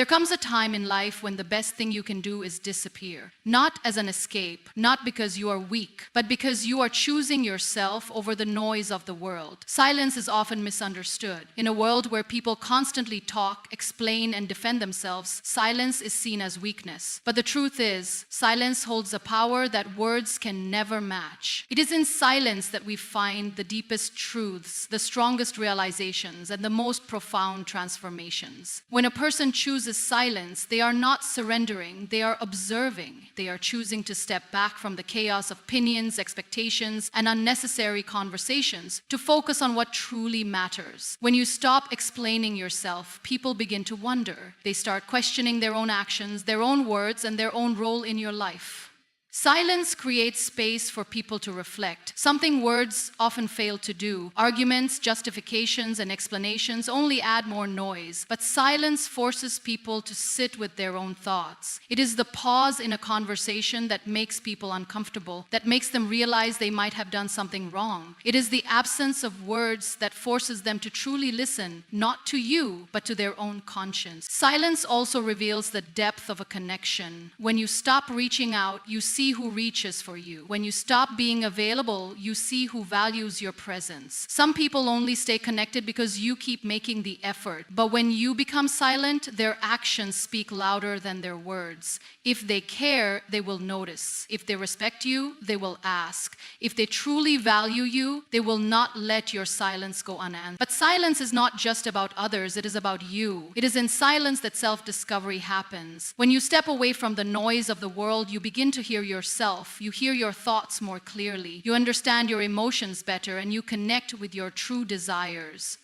There comes a time in life when the best thing you can do is disappear. Not as an escape, not because you are weak, but because you are choosing yourself over the noise of the world. Silence is often misunderstood. In a world where people constantly talk, explain, and defend themselves, silence is seen as weakness. But the truth is, silence holds a power that words can never match. It is in silence that we find the deepest truths, the strongest realizations, and the most profound transformations. When a person chooses silence, they are not surrendering, they are observing. They are choosing to step back from the chaos of opinions, expectations, and unnecessary conversations to focus on what truly matters. When you stop explaining yourself, people begin to wonder. They start questioning their own actions, their own words, and their own role in your life. Silence creates space for people to reflect, something words often fail to do. Arguments, justifications, and explanations only add more noise, but silence forces people to sit with their own thoughts. It is the pause in a conversation that makes people uncomfortable, that makes them realize they might have done something wrong. It is the absence of words that forces them to truly listen, not to you, but to their own conscience. Silence also reveals the depth of a connection. When you stop reaching out, you see who reaches for you. When you stop being available, you see who values your presence. Some people only stay connected because you keep making the effort. But when you become silent, their actions speak louder than their words. If they care, they will notice. If they respect you, they will ask. If they truly value you, they will not let your silence go unanswered. But silence is not just about others, it is about you. It is in silence that self-discovery happens. When you step away from the noise of the world, you begin to hear yourself. You hear your thoughts more clearly. You understand your emotions better, and you connect with your true desires.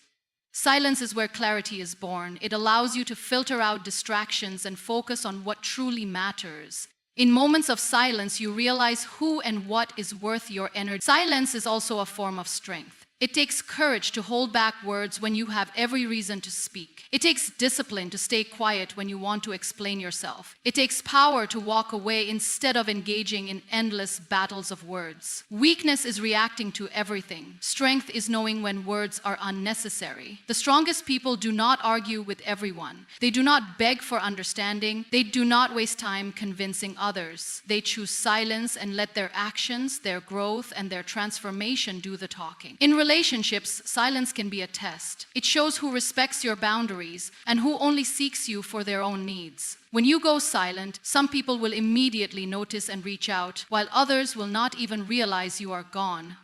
Silence is where clarity is born. It allows you to filter out distractions and focus on what truly matters. In moments of silence, you realize who and what is worth your energy. Silence is also a form of strength. It takes courage to hold back words when you have every reason to speak. It takes discipline to stay quiet when you want to explain yourself. It takes power to walk away instead of engaging in endless battles of words. Weakness is reacting to everything. Strength is knowing when words are unnecessary. The strongest people do not argue with everyone. They do not beg for understanding. They do not waste time convincing others. They choose silence and let their actions, their growth, and their transformation do the talking. In relationships, silence can be a test. It shows who respects your boundaries and who only seeks you for their own needs. When you go silent, some people will immediately notice and reach out, while others will not even realize you are gone.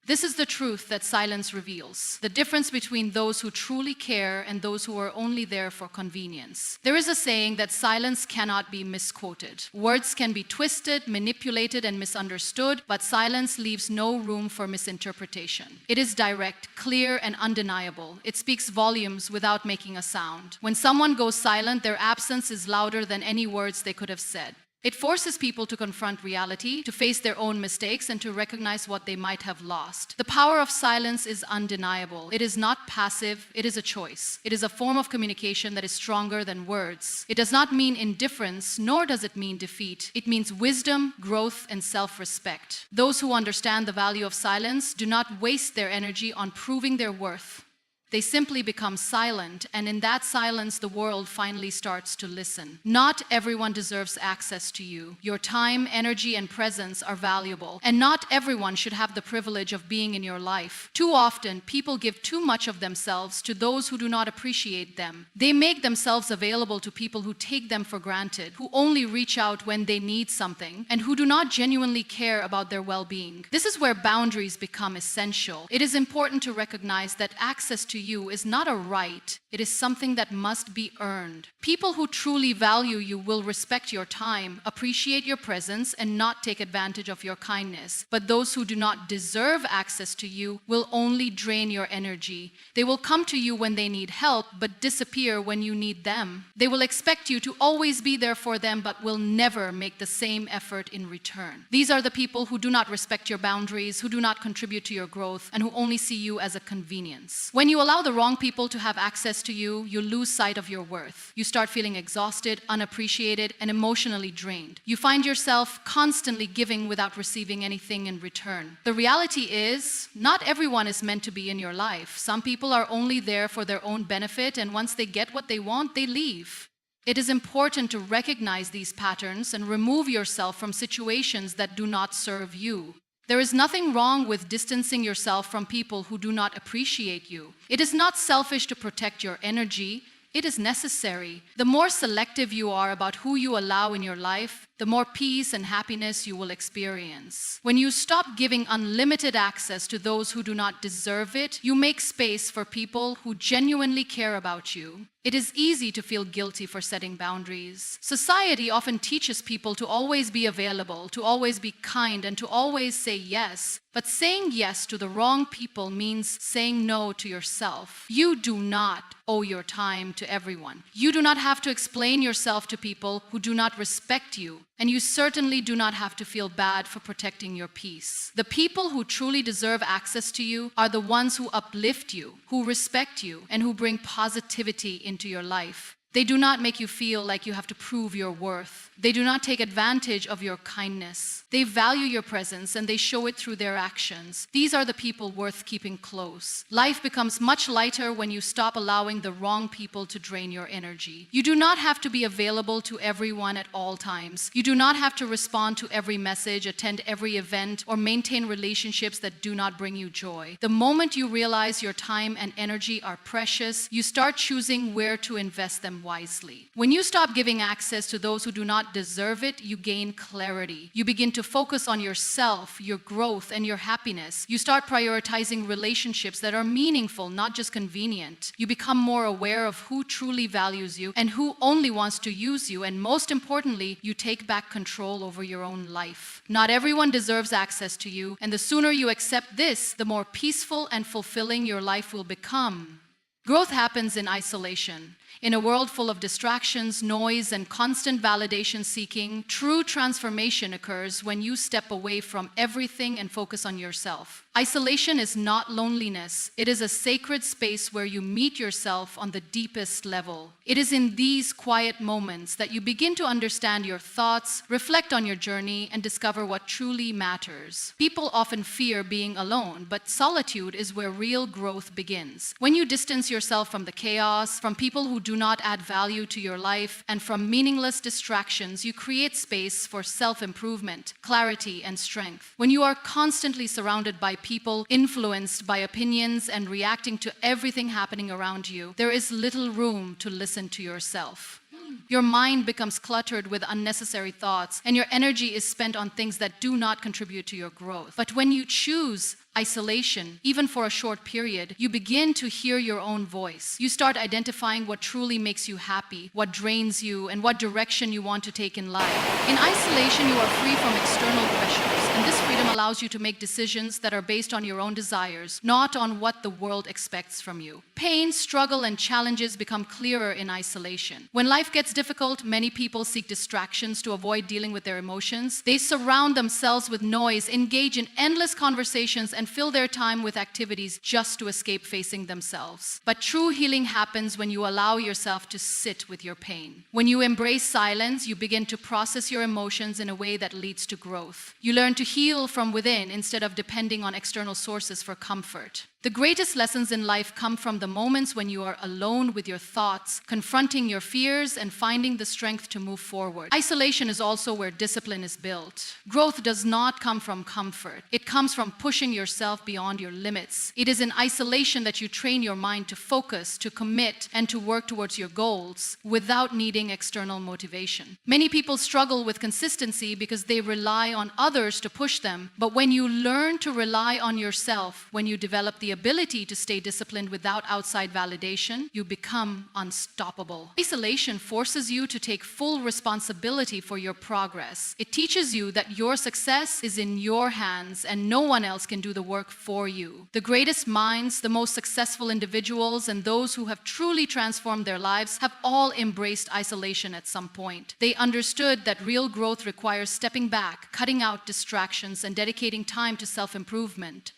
This is the truth that silence reveals, the difference between those who truly care and those who are only there for convenience. There is a saying that silence cannot be misquoted. Words can be twisted, manipulated, and misunderstood, but silence leaves no room for misinterpretation. It is direct, clear, and undeniable. It speaks volumes without making a sound. When someone goes silent, their absence is louder than any words they could have said. It forces people to confront reality, to face their own mistakes, and to recognize what they might have lost. The power of silence is undeniable. It is not passive, it is a choice. It is a form of communication that is stronger than words. It does not mean indifference, nor does it mean defeat. It means wisdom, growth, and self-respect. Those who understand the value of silence do not waste their energy on proving their worth. They simply become silent, and in that silence, the world finally starts to listen. Not everyone deserves access to you. Your time, energy, and presence are valuable, and not everyone should have the privilege of being in your life. Too often, people give too much of themselves to those who do not appreciate them. They make themselves available to people who take them for granted, who only reach out when they need something, and who do not genuinely care about their well-being. This is where boundaries become essential. It is important to recognize that access to you is not a right, it is something that must be earned. People who truly value you will respect your time, appreciate your presence, and not take advantage of your kindness. But those who do not deserve access to you will only drain your energy. They will come to you when they need help, but disappear when you need them. They will expect you to always be there for them, but will never make the same effort in return. These are the people who do not respect your boundaries, who do not contribute to your growth, and who only see you as a convenience. When you allow the wrong people to have access to you, you lose sight of your worth. You start feeling exhausted, unappreciated, and emotionally drained. You find yourself constantly giving without receiving anything in return. The reality is, not everyone is meant to be in your life. Some people are only there for their own benefit, and once they get what they want, they leave. It is important to recognize these patterns and remove yourself from situations that do not serve you. There is nothing wrong with distancing yourself from people who do not appreciate you. It is not selfish to protect your energy. It is necessary. The more selective you are about who you allow in your life, the more peace and happiness you will experience. When you stop giving unlimited access to those who do not deserve it, you make space for people who genuinely care about you. It is easy to feel guilty for setting boundaries. Society often teaches people to always be available, to always be kind, and to always say yes. But saying yes to the wrong people means saying no to yourself. You do not owe your time to everyone. You do not have to explain yourself to people who do not respect you. And you certainly do not have to feel bad for protecting your peace. The people who truly deserve access to you are the ones who uplift you, who respect you, and who bring positivity into your life. They do not make you feel like you have to prove your worth. They do not take advantage of your kindness. They value your presence and they show it through their actions. These are the people worth keeping close. Life becomes much lighter when you stop allowing the wrong people to drain your energy. You do not have to be available to everyone at all times. You do not have to respond to every message, attend every event, or maintain relationships that do not bring you joy. The moment you realize your time and energy are precious, you start choosing where to invest them wisely. When you stop giving access to those who do not deserve it, you gain clarity. You begin to focus on yourself, your growth, and your happiness. You start prioritizing relationships that are meaningful, not just convenient. You become more aware of who truly values you and who only wants to use you. And most importantly, you take back control over your own life. Not everyone deserves access to you, and the sooner you accept this, the more peaceful and fulfilling your life will become. Growth happens in isolation. In a world full of distractions, noise, and constant validation seeking, true transformation occurs when you step away from everything and focus on yourself. Isolation is not loneliness. It is a sacred space where you meet yourself on the deepest level. It is in these quiet moments that you begin to understand your thoughts, reflect on your journey, and discover what truly matters. People often fear being alone, but solitude is where real growth begins. When you distance yourself from the chaos, from people who do not add value to your life, and from meaningless distractions, you create space for self-improvement, clarity, and strength. When you are constantly surrounded by people, influenced by opinions, and reacting to everything happening around you, there is little room to listen to yourself. Your mind becomes cluttered with unnecessary thoughts, and your energy is spent on things that do not contribute to your growth. But when you choose isolation, even for a short period, you begin to hear your own voice. You start identifying what truly makes you happy, what drains you, and what direction you want to take in life. In isolation, you are free from external pressures, and this freedom allows you to make decisions that are based on your own desires, not on what the world expects from you. Pain, struggle, and challenges become clearer in isolation. When life gets difficult, many people seek distractions to avoid dealing with their emotions. They surround themselves with noise, engage in endless conversations, and fill their time with activities just to escape facing themselves. But true healing happens when you allow yourself to sit with your pain. When you embrace silence, you begin to process your emotions in a way that leads to growth. You learn to heal from within instead of depending on external sources for comfort. The greatest lessons in life come from the moments when you are alone with your thoughts, confronting your fears, and finding the strength to move forward. Isolation is also where discipline is built. Growth does not come from comfort. It comes from pushing yourself beyond your limits. It is in isolation that you train your mind to focus, to commit, and to work towards your goals without needing external motivation. Many people struggle with consistency because they rely on others to push them. But when you learn to rely on yourself, when you develop the ability to stay disciplined without outside validation, you become unstoppable. Isolation forces you to take full responsibility for your progress. It teaches you that your success is in your hands and no one else can do the work for you. The greatest minds, the most successful individuals, and those who have truly transformed their lives have all embraced isolation at some point. They understood that real growth requires stepping back, cutting out distractions, and dedicating time to self-improvement.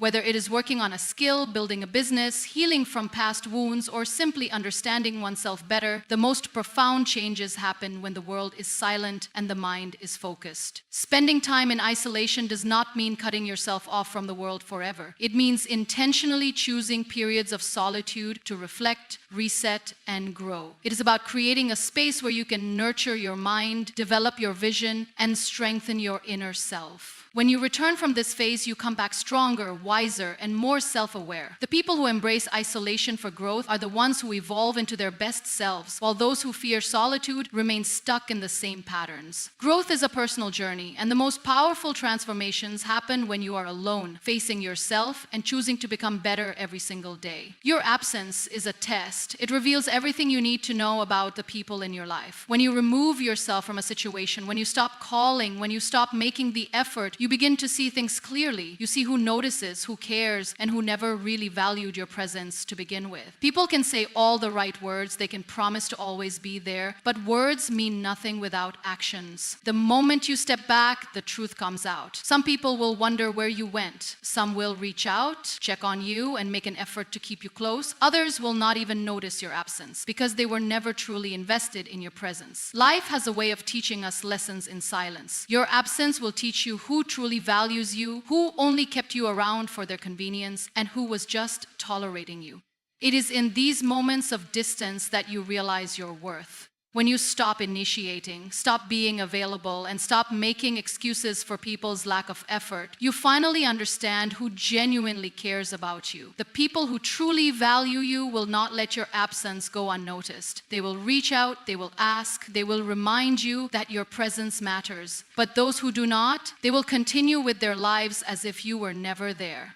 Whether it is working on a skill, building a business, healing from past wounds, or simply understanding oneself better, the most profound changes happen when the world is silent and the mind is focused. Spending time in isolation does not mean cutting yourself off from the world forever. It means intentionally choosing periods of solitude to reflect, reset, and grow. It is about creating a space where you can nurture your mind, develop your vision, and strengthen your inner self. When you return from this phase, you come back stronger, wiser, and more self-aware. The people who embrace isolation for growth are the ones who evolve into their best selves, while those who fear solitude remain stuck in the same patterns. Growth is a personal journey, and the most powerful transformations happen when you are alone, facing yourself and choosing to become better every single day. Your absence is a test. It reveals everything you need to know about the people in your life. When you remove yourself from a situation, when you stop calling, when you stop making the effort, you begin to see things clearly. You see who notices, who cares, and who never really valued your presence to begin with. People can say all the right words, they can promise to always be there, but words mean nothing without actions. The moment you step back, the truth comes out. Some people will wonder where you went. Some will reach out, check on you, and make an effort to keep you close. Others will not even notice your absence because they were never truly invested in your presence. Life has a way of teaching us lessons in silence. Your absence will teach you who truly values you, who only kept you around for their convenience, and who was just tolerating you. It is in these moments of distance that you realize your worth. When you stop initiating, stop being available, and stop making excuses for people's lack of effort, you finally understand who genuinely cares about you. The people who truly value you will not let your absence go unnoticed. They will reach out, they will ask, they will remind you that your presence matters. But those who do not, they will continue with their lives as if you were never there.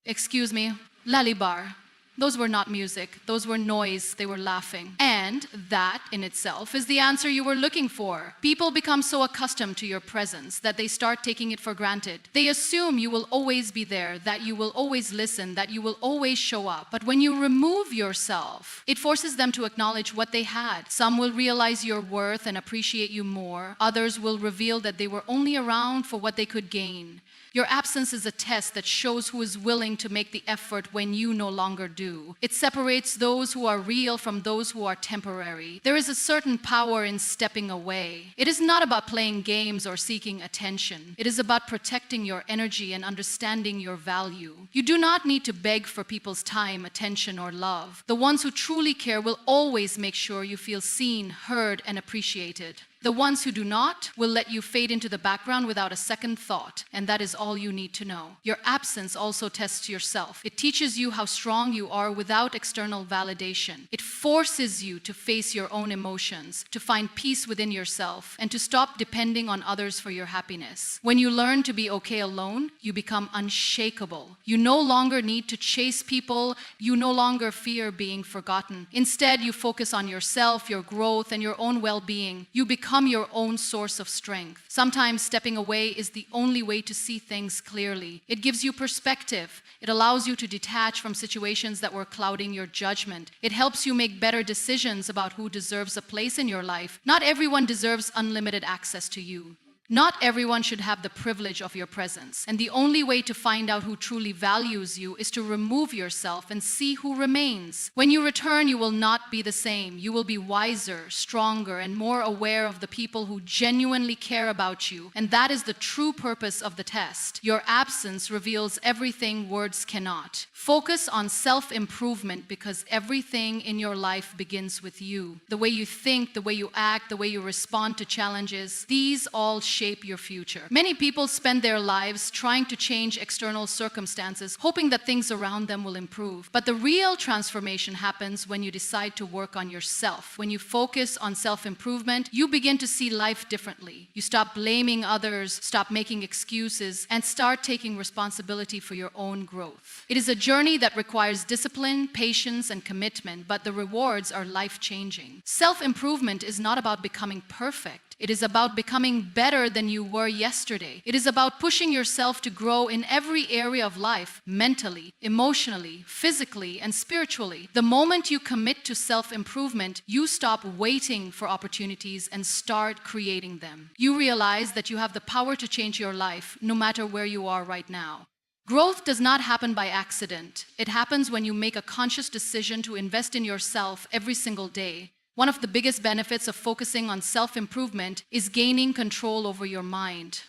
Excuse me, Lalibar. Those were not music, those were noise, they were laughing. And that in itself is the answer you were looking for. People become so accustomed to your presence that they start taking it for granted. They assume you will always be there, that you will always listen, that you will always show up. But when you remove yourself, it forces them to acknowledge what they had. Some will realize your worth and appreciate you more. Others will reveal that they were only around for what they could gain. Your absence is a test that shows who is willing to make the effort when you no longer do. It separates those who are real from those who are temporary. There is a certain power in stepping away. It is not about playing games or seeking attention. It is about protecting your energy and understanding your value. You do not need to beg for people's time, attention, or love. The ones who truly care will always make sure you feel seen, heard, and appreciated. The ones who do not will let you fade into the background without a second thought, and that is all you need to know. Your absence also tests yourself. It teaches you how strong you are without external validation. It forces you to face your own emotions, to find peace within yourself, and to stop depending on others for your happiness. When you learn to be okay alone, you become unshakable. You no longer need to chase people. You no longer fear being forgotten. Instead, you focus on yourself, your growth, and your own well-being. You become your own source of strength. Sometimes stepping away is the only way to see things clearly. It gives you perspective. It allows you to detach from situations that were clouding your judgment. It helps you make better decisions about who deserves a place in your life. Not everyone deserves unlimited access to you. Not everyone should have the privilege of your presence. And the only way to find out who truly values you is to remove yourself and see who remains. When you return, you will not be the same. You will be wiser, stronger, and more aware of the people who genuinely care about you. And that is the true purpose of the test. Your absence reveals everything words cannot. Focus on self-improvement because everything in your life begins with you. The way you think, the way you act, the way you respond to challenges, these all shape your future. Many people spend their lives trying to change external circumstances, hoping that things around them will improve. But the real transformation happens when you decide to work on yourself. When you focus on self-improvement, you begin to see life differently. You stop blaming others, stop making excuses, and start taking responsibility for your own growth. It is a journey that requires discipline, patience, and commitment, but the rewards are life-changing. Self-improvement is not about becoming perfect. it. It is about becoming better than you were yesterday. It is about pushing yourself to grow in every area of life, mentally, emotionally, physically, and spiritually. The moment you commit to self-improvement, you stop waiting for opportunities and start creating them. You realize that you have the power to change your life, no matter where you are right now. Growth does not happen by accident. It happens when you make a conscious decision to invest in yourself every single day. One of the biggest benefits of focusing on self-improvement is gaining control over your mind.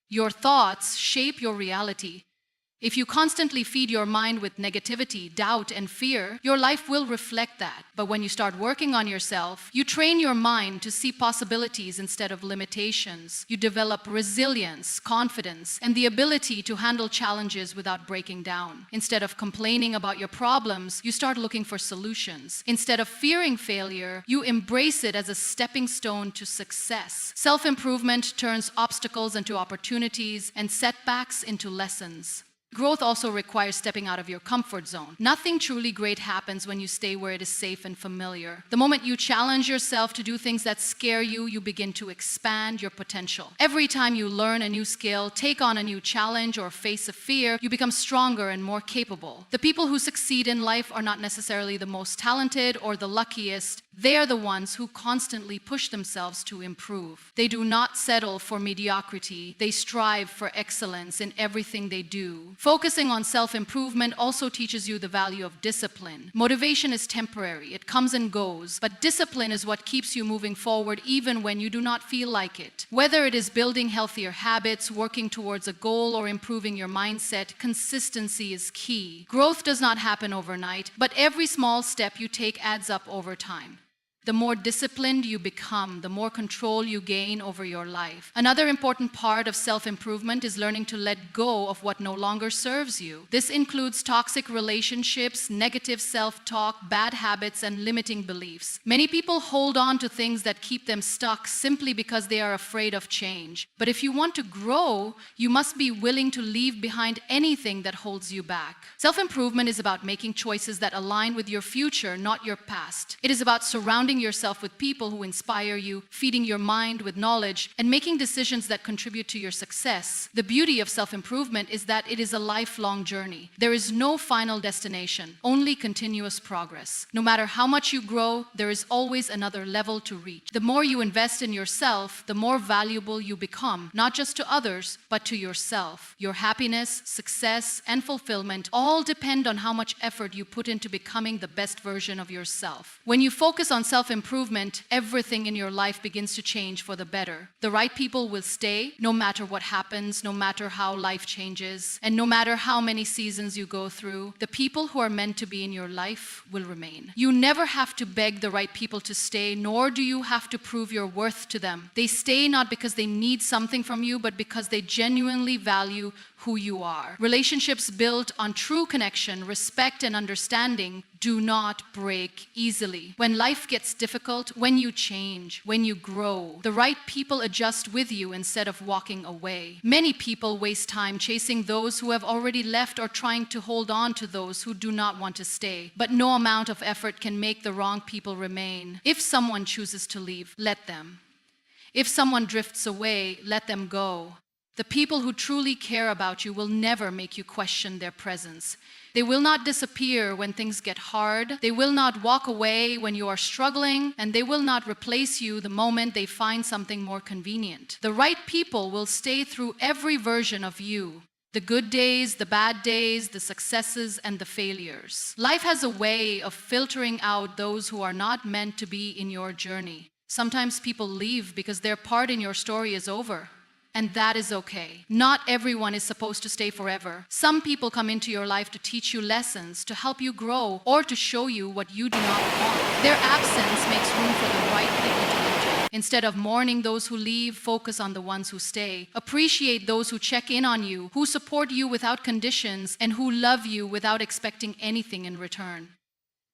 Your thoughts shape your reality. If you constantly feed your mind with negativity, doubt, and fear, your life will reflect that. But when you start working on yourself, you train your mind to see possibilities instead of limitations. You develop resilience, confidence, and the ability to handle challenges without breaking down. Instead of complaining about your problems, you start looking for solutions. Instead of fearing failure, you embrace it as a stepping stone to success. Self-improvement turns obstacles into opportunities and setbacks into lessons. Growth also requires stepping out of your comfort zone. Nothing truly great happens when you stay where it is safe and familiar. The moment you challenge yourself to do things that scare you, you begin to expand your potential. Every time you learn a new skill, take on a new challenge, or face a fear, you become stronger and more capable. The people who succeed in life are not necessarily the most talented or the luckiest. They are the ones who constantly push themselves to improve. They do not settle for mediocrity. They strive for excellence in everything they do. Focusing on self-improvement also teaches you the value of discipline. Motivation is temporary. It comes and goes. But discipline is what keeps you moving forward even when you do not feel like it. Whether it is building healthier habits, working towards a goal, or improving your mindset, consistency is key. Growth does not happen overnight, but every small step you take adds up over time. The more disciplined you become, the more control you gain over your life. Another important part of self-improvement is learning to let go of what no longer serves you. This includes toxic relationships, negative self-talk, bad habits, and limiting beliefs. Many people hold on to things that keep them stuck simply because they are afraid of change. But if you want to grow, you must be willing to leave behind anything that holds you back. Self-improvement is about making choices that align with your future, not your past. It is about surrounding yourself with people who inspire you, feeding your mind with knowledge, and making decisions that contribute to your success. The beauty of self-improvement is that it is a lifelong journey. There is no final destination, only continuous progress. No matter how much you grow, there is always another level to reach. The more you invest in yourself, the more valuable you become, not just to others, but to yourself. Your happiness, success, and fulfillment all depend on how much effort you put into becoming the best version of yourself. When you focus on self-improvement, everything in your life begins to change for the better. The right people will stay, no matter what happens, no matter how life changes, and no matter how many seasons you go through. The people who are meant to be in your life will remain. You never have to beg the right people to stay, nor do you have to prove your worth to them. They stay not because they need something from you, but because they genuinely value who you are. Relationships built on true connection, respect, and understanding do not break easily. When life gets difficult, when you change, when you grow, the right people adjust with you instead of walking away. Many people waste time chasing those who have already left or trying to hold on to those who do not want to stay. But no amount of effort can make the wrong people remain. If someone chooses to leave, let them. If someone drifts away, let them go. The people who truly care about you will never make you question their presence. They will not disappear when things get hard. They will not walk away when you are struggling, and they will not replace you the moment they find something more convenient. The right people will stay through every version of you. The good days, the bad days, the successes, and the failures. Life has a way of filtering out those who are not meant to be in your journey. Sometimes people leave because their part in your story is over. And that is okay. Not everyone is supposed to stay forever. Some people come into your life to teach you lessons, to help you grow, or to show you what you do not want. Their absence makes room for the right people to enter. Instead of mourning those who leave, focus on the ones who stay. Appreciate those who check in on you, who support you without conditions, and who love you without expecting anything in return.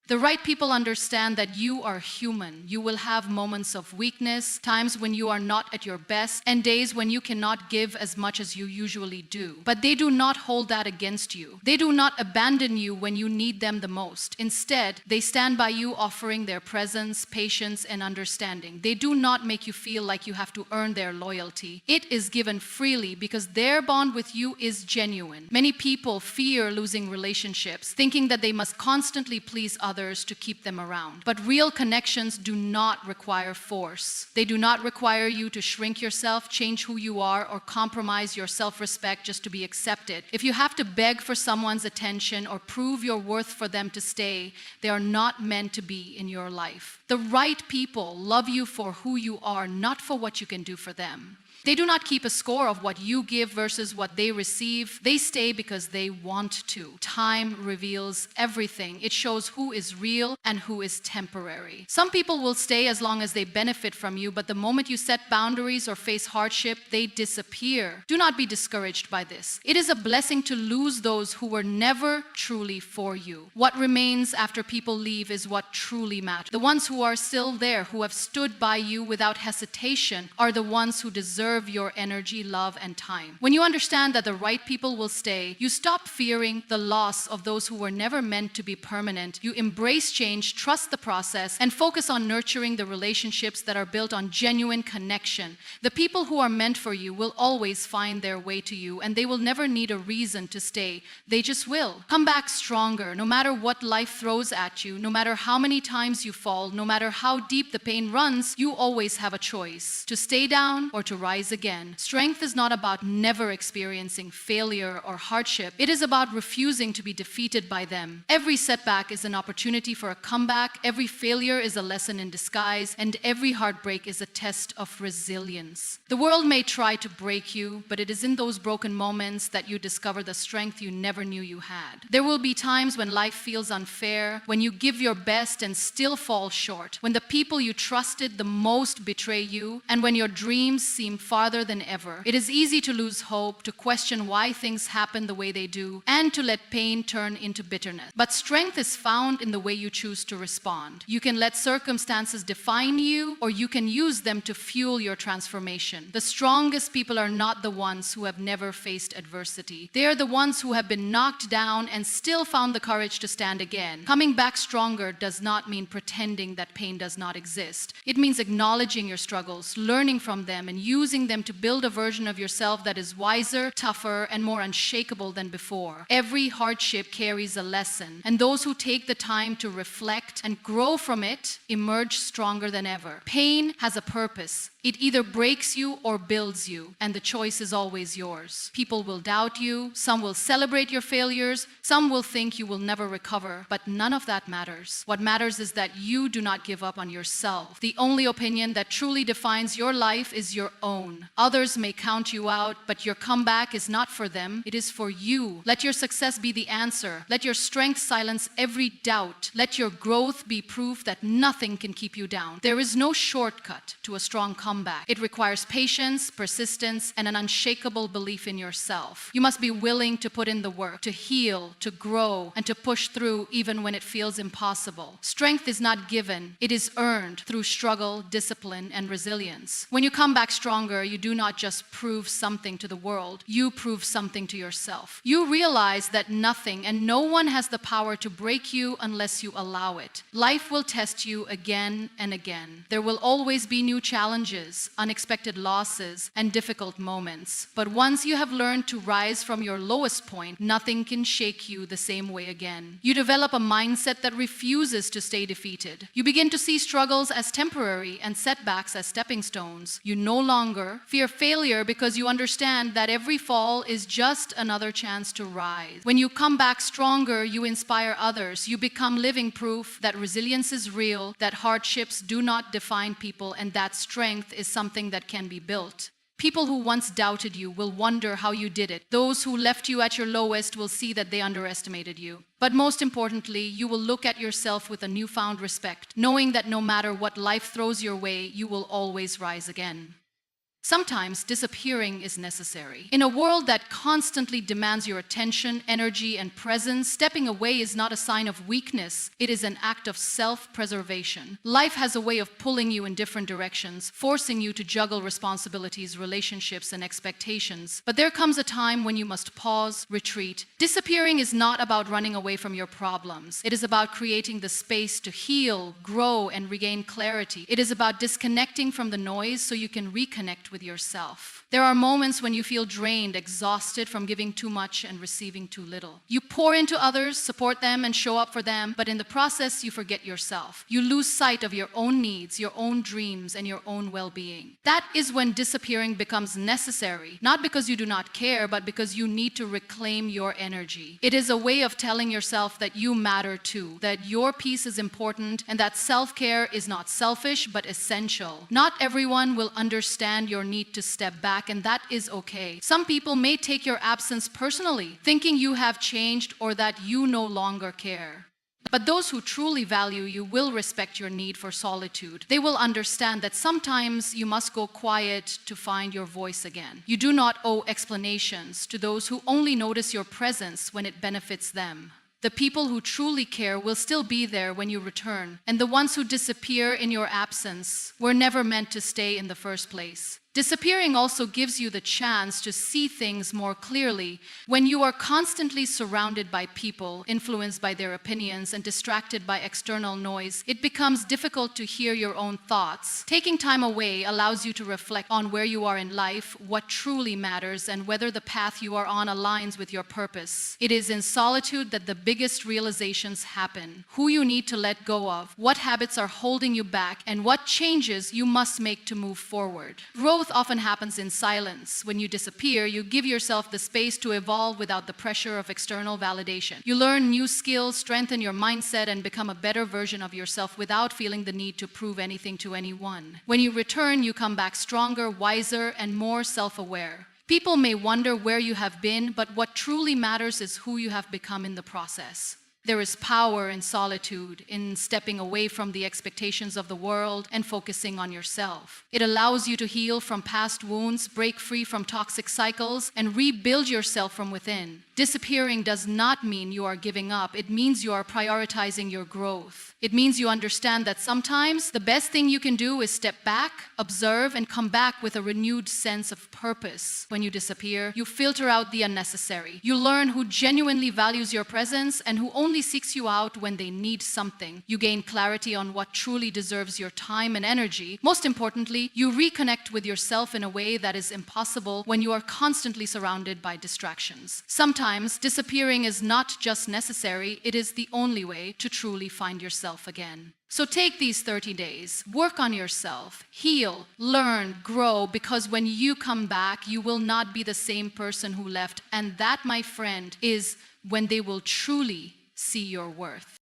The right people understand that you are human. You will have moments of weakness, times when you are not at your best, and days when you cannot give as much as you usually do. But they do not hold that against you. They do not abandon you when you need them the most. Instead, they stand by you, offering their presence, patience, and understanding. They do not make you feel like you have to earn their loyalty. It is given freely because their bond with you is genuine. Many people fear losing relationships, thinking that they must constantly please others to keep them around. But real connections do not require force. They do not require you to shrink yourself, change who you are, or compromise your self-respect just to be accepted. If you have to beg for someone's attention or prove your worth for them to stay, they are not meant to be in your life. The right people love you for who you are, not for what you can do for them. They do not keep a score of what you give versus what they receive. They stay because they want to. Time reveals everything. It shows who is real and who is temporary. Some people will stay as long as they benefit from you, but the moment you set boundaries or face hardship, they disappear. Do not be discouraged by this. It is a blessing to lose those who were never truly for you. What remains after people leave is what truly matters. The ones who are still there, who have stood by you without hesitation, are the ones who deserve your energy, love, and time. When you understand that the right people will stay, you stop fearing the loss of those who were never meant to be permanent. You embrace change, trust the process, and focus on nurturing the relationships that are built on genuine connection. The people who are meant for you will always find their way to you, and they will never need a reason to stay. They just will. Come back stronger, no matter what life throws at you, no matter how many times you fall, no matter how deep the pain runs, you always have a choice: to stay down or to rise again. Strength is not about never experiencing failure or hardship. It is about refusing to be defeated by them. Every setback is an opportunity for a comeback. Every failure is a lesson in disguise, and every heartbreak is a test of resilience. The world may try to break you, but it is in those broken moments that you discover the strength you never knew you had. There will be times when life feels unfair, when you give your best and still fall short, when the people you trusted the most betray you, and when your dreams seem farther than ever. It is easy to lose hope, to question why things happen the way they do, and to let pain turn into bitterness. But strength is found in the way you choose to respond. You can let circumstances define you, or you can use them to fuel your transformation. The strongest people are not the ones who have never faced adversity. They are the ones who have been knocked down and still found the courage to stand again. Coming back stronger does not mean pretending that pain does not exist. It means acknowledging your struggles, learning from them, and using them to build a version of yourself that is wiser, tougher, and more unshakable than before. Every hardship carries a lesson, and those who take the time to reflect and grow from it emerge stronger than ever. Pain has a purpose. It either breaks you or builds you, and the choice is always yours. People will doubt you, some will celebrate your failures, some will think you will never recover, but none of that matters. What matters is that you do not give up on yourself. The only opinion that truly defines your life is your own. Others may count you out, but your comeback is not for them, it is for you. Let your success be the answer. Let your strength silence every doubt. Let your growth be proof that nothing can keep you down. There is no shortcut to a strong comeback. It requires patience, persistence, and an unshakable belief in yourself. You must be willing to put in the work, to heal, to grow, and to push through even when it feels impossible. Strength is not given, it is earned through struggle, discipline, and resilience. When you come back stronger, you do not just prove something to the world, you prove something to yourself. You realize that nothing and no one has the power to break you unless you allow it. Life will test you again and again. There will always be new challenges, unexpected losses, and difficult moments. But once you have learned to rise from your lowest point, nothing can shake you the same way again. You develop a mindset that refuses to stay defeated. You begin to see struggles as temporary and setbacks as stepping stones. You no longer fear failure because you understand that every fall is just another chance to rise. When you come back stronger, you inspire others. You become living proof that resilience is real, that hardships do not define people, and that strength is something that can be built. People who once doubted you will wonder how you did it. Those who left you at your lowest will see that they underestimated you. But most importantly, you will look at yourself with a newfound respect, knowing that no matter what life throws your way, you will always rise again. Sometimes disappearing is necessary. In a world that constantly demands your attention, energy, and presence, stepping away is not a sign of weakness. It is an act of self-preservation. Life has a way of pulling you in different directions, forcing you to juggle responsibilities, relationships, and expectations. But there comes a time when you must pause, retreat. Disappearing is not about running away from your problems. It is about creating the space to heal, grow, and regain clarity. It is about disconnecting from the noise so you can reconnect with yourself. There are moments when you feel drained, exhausted from giving too much and receiving too little. You pour into others, support them, and show up for them, but in the process, you forget yourself. You lose sight of your own needs, your own dreams, and your own well-being. That is when disappearing becomes necessary, not because you do not care, but because you need to reclaim your energy. It is a way of telling yourself that you matter too, that your peace is important, and that self-care is not selfish, but essential. Not everyone will understand your need to step back, and that is okay. Some people may take your absence personally, thinking you have changed or that you no longer care. But those who truly value you will respect your need for solitude. They will understand that sometimes you must go quiet to find your voice again. You do not owe explanations to those who only notice your presence when it benefits them. The people who truly care will still be there when you return, and the ones who disappear in your absence were never meant to stay in the first place. Disappearing also gives you the chance to see things more clearly. When you are constantly surrounded by people, influenced by their opinions, and distracted by external noise, it becomes difficult to hear your own thoughts. Taking time away allows you to reflect on where you are in life, what truly matters, and whether the path you are on aligns with your purpose. It is in solitude that the biggest realizations happen. Who you need to let go of, what habits are holding you back, and what changes you must make to move forward. Growth often happens in silence. When you disappear, you give yourself the space to evolve without the pressure of external validation. You learn new skills, strengthen your mindset, and become a better version of yourself without feeling the need to prove anything to anyone. When you return, you come back stronger, wiser, and more self-aware. People may wonder where you have been, but what truly matters is who you have become in the process. There is power in solitude, in stepping away from the expectations of the world and focusing on yourself. It allows you to heal from past wounds, break free from toxic cycles, and rebuild yourself from within. Disappearing does not mean you are giving up. It means you are prioritizing your growth. It means you understand that sometimes the best thing you can do is step back, observe, and come back with a renewed sense of purpose. When you disappear, you filter out the unnecessary. You learn who genuinely values your presence and who only seeks you out when they need something. You gain clarity on what truly deserves your time and energy. Most importantly, you reconnect with yourself in a way that is impossible when you are constantly surrounded by distractions. Sometimes disappearing is not just necessary, it is the only way to truly find yourself again. So take these 30 days, work on yourself, heal, learn, grow, because when you come back, you will not be the same person who left. And that, my friend, is when they will truly see your worth.